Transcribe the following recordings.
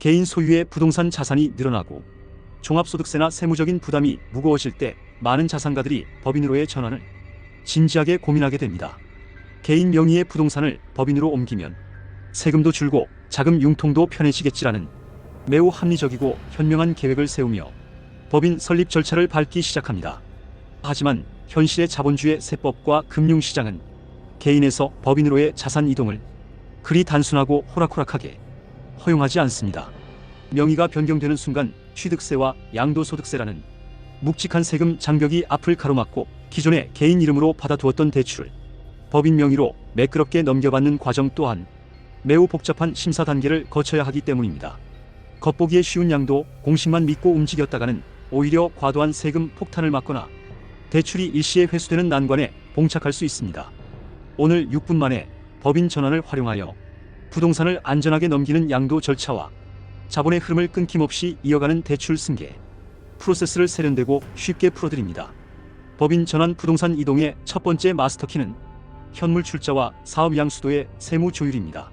개인 소유의 부동산 자산이 늘어나고 종합소득세나 세무적인 부담이 무거워질 때 많은 자산가들이 법인으로의 전환을 진지하게 고민하게 됩니다. 개인 명의의 부동산을 법인으로 옮기면 세금도 줄고 자금 융통도 편해지겠지라는 매우 합리적이고 현명한 계획을 세우며 법인 설립 절차를 밟기 시작합니다. 하지만 현실의 자본주의 세법과 금융시장은 개인에서 법인으로의 자산 이동을 그리 단순하고 호락호락하게 허용하지 않습니다. 명의가 변경되는 순간 취득세와 양도소득세라는 묵직한 세금 장벽이 앞을 가로막고 기존의 개인 이름으로 받아두었던 대출을 법인 명의로 매끄럽게 넘겨받는 과정 또한 매우 복잡한 심사 단계를 거쳐야 하기 때문입니다. 겉보기에 쉬운 양도 공식만 믿고 움직였다가는 오히려 과도한 세금 폭탄을 맞거나 대출이 일시에 회수되는 난관에 봉착할 수 있습니다. 오늘 6분 만에 법인 전환을 활용하여 부동산을 안전하게 넘기는 양도 절차와 자본의 흐름을 끊김없이 이어가는 대출 승계 프로세스를 세련되고 쉽게 풀어드립니다. 법인 전환 부동산 이동의 첫 번째 마스터키는 현물 출자와 사업 양수도의 세무 조율입니다.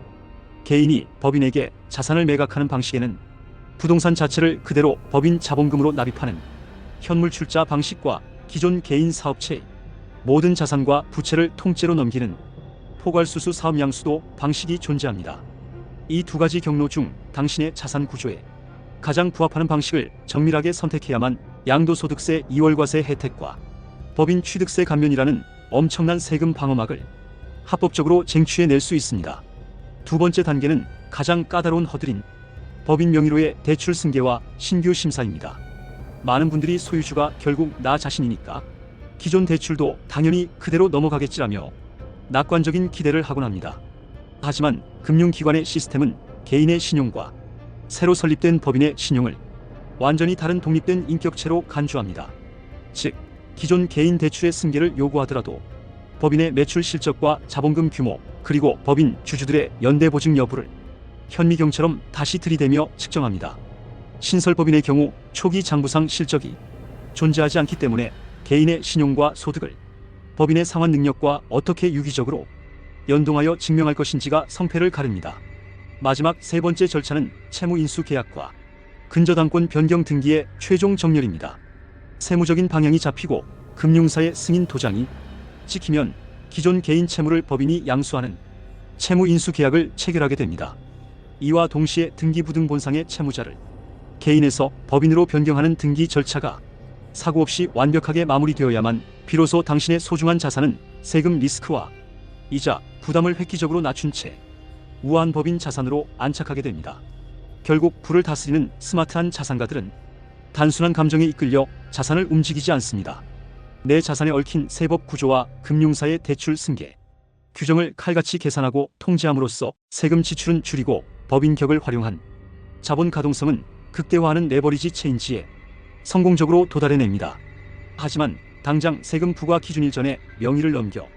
개인이 법인에게 자산을 매각하는 방식에는 부동산 자체를 그대로 법인 자본금으로 납입하는 현물 출자 방식과 기존 개인 사업체의 모든 자산과 부채를 통째로 넘기는 포괄수수 사업 양수도 방식이 존재합니다. 이 두 가지 경로 중 당신의 자산 구조에 가장 부합하는 방식을 정밀하게 선택해야만 양도소득세 2월과세 혜택과 법인 취득세 감면이라는 엄청난 세금 방어막을 합법적으로 쟁취해낼 수 있습니다. 두 번째 단계는 가장 까다로운 허들인 법인 명의로의 대출 승계와 신규 심사입니다. 많은 분들이 소유주가 결국 나 자신이니까 기존 대출도 당연히 그대로 넘어가겠지라며 낙관적인 기대를 하곤 합니다. 하지만 금융기관의 시스템은 개인의 신용과 새로 설립된 법인의 신용을 완전히 다른 독립된 인격체로 간주합니다. 즉, 기존 개인 대출의 승계를 요구하더라도 법인의 매출 실적과 자본금 규모 그리고 법인 주주들의 연대 보증 여부를 현미경처럼 다시 들이대며 측정합니다. 신설법인의 경우 초기 장부상 실적이 존재하지 않기 때문에 개인의 신용과 소득을 법인의 상환 능력과 어떻게 유기적으로 연동하여 증명할 것인지가 성패를 가릅니다. 마지막 세 번째 절차는 채무인수 계약과 근저당권 변경 등기의 최종 정렬입니다. 세무적인 방향이 잡히고 금융사의 승인 도장이 찍히면 기존 개인 채무를 법인이 양수하는 채무인수 계약을 체결하게 됩니다. 이와 동시에 등기부등본상의 채무자를 개인에서 법인으로 변경하는 등기 절차가 사고 없이 완벽하게 마무리되어야만 비로소 당신의 소중한 자산은 세금 리스크와 이자 부담을 획기적으로 낮춘 채 우아한 법인 자산으로 안착하게 됩니다. 결국 부를 다스리는 스마트한 자산가들은 단순한 감정에 이끌려 자산을 움직이지 않습니다. 내 자산에 얽힌 세법 구조와 금융사의 대출 승계 규정을 칼같이 계산하고 통제함으로써 세금 지출은 줄이고 법인격을 활용한 자본 가동성은 극대화하는 레버리지 체인지에 성공적으로 도달해냅니다. 하지만 당장 세금 부과 기준일 전에 명의를 넘겨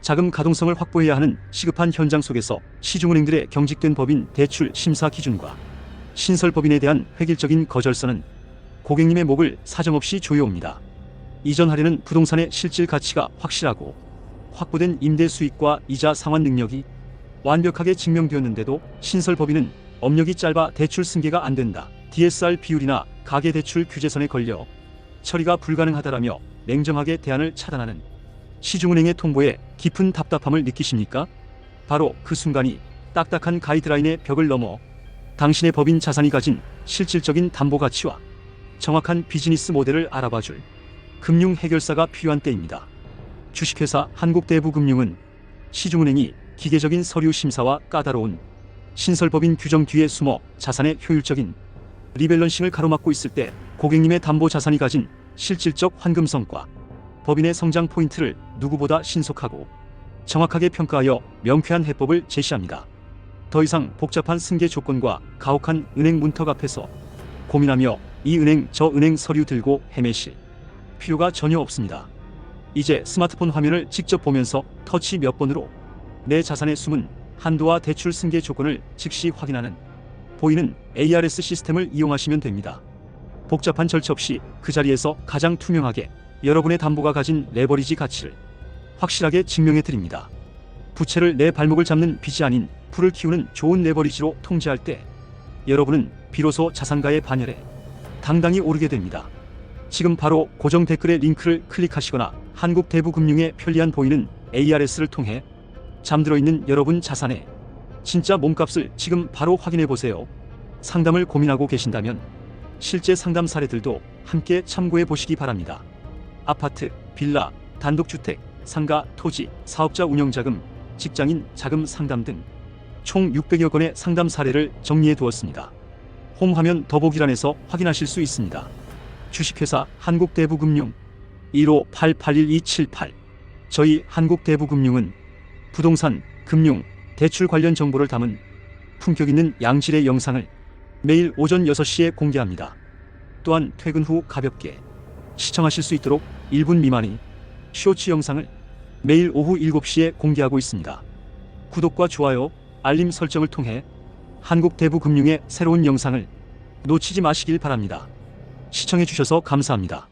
자금 가동성을 확보해야 하는 시급한 현장 속에서 시중은행들의 경직된 법인 대출 심사 기준과 신설법인에 대한 획일적인 거절서는 고객님의 목을 사정없이 조여옵니다. 이전하려는 부동산의 실질 가치가 확실하고 확보된 임대 수익과 이자 상환 능력이 완벽하게 증명되었는데도 신설법인은 업력이 짧아 대출 승계가 안 된다. DSR 비율이나 가계대출 규제선에 걸려 처리가 불가능하다라며 냉정하게 대안을 차단하는 시중은행의 통보에 깊은 답답함을 느끼십니까? 바로 그 순간이 딱딱한 가이드라인의 벽을 넘어 당신의 법인 자산이 가진 실질적인 담보 가치와 정확한 비즈니스 모델을 알아봐줄 금융 해결사가 필요한 때입니다. 주식회사 한국대부금융은 시중은행이 기계적인 서류 심사와 까다로운 신설법인 규정 뒤에 숨어 자산의 효율적인 리밸런싱을 가로막고 있을 때 고객님의 담보 자산이 가진 실질적 환금성과 법인의 성장 포인트를 누구보다 신속하고 정확하게 평가하여 명쾌한 해법을 제시합니다. 더 이상 복잡한 승계 조건과 가혹한 은행 문턱 앞에서 고민하며 이 은행 저 은행 서류 들고 헤매실 필요가 전혀 없습니다. 이제 스마트폰 화면을 직접 보면서 터치 몇 번으로 내 자산의 숨은 한도와 대출 승계 조건을 즉시 확인하는 보이는 ARS 시스템을 이용하시면 됩니다. 복잡한 절차 없이 그 자리에서 가장 투명하게 여러분의 담보가 가진 레버리지 가치를 확실하게 증명해 드립니다. 부채를 내 발목을 잡는 빚이 아닌 불을 키우는 좋은 레버리지로 통제할 때 여러분은 비로소 자산가의 반열에 당당히 오르게 됩니다. 지금 바로 고정 댓글의 링크를 클릭하시거나 한국대부금융의 편리한 보이는 ARS를 통해 잠들어 있는 여러분 자산의 진짜 몸값을 지금 바로 확인해 보세요. 상담을 고민하고 계신다면 실제 상담 사례들도 함께 참고해 보시기 바랍니다. 아파트, 빌라, 단독주택, 상가, 토지, 사업자 운영자금, 직장인 자금 상담 등 총 600여 건의 상담 사례를 정리해 두었습니다. 홈화면 더보기란에서 확인하실 수 있습니다. 주식회사 한국대부금융 15881278. 저희 한국대부금융은 부동산, 금융, 대출 관련 정보를 담은 품격 있는 양질의 영상을 매일 오전 6시에 공개합니다. 또한 퇴근 후 가볍게 시청하실 수 있도록 1분 미만의 쇼츠 영상을 매일 오후 7시에 공개하고 있습니다. 구독과 좋아요, 알림 설정을 통해 한국대부금융의 새로운 영상을 놓치지 마시길 바랍니다. 시청해 주셔서 감사합니다.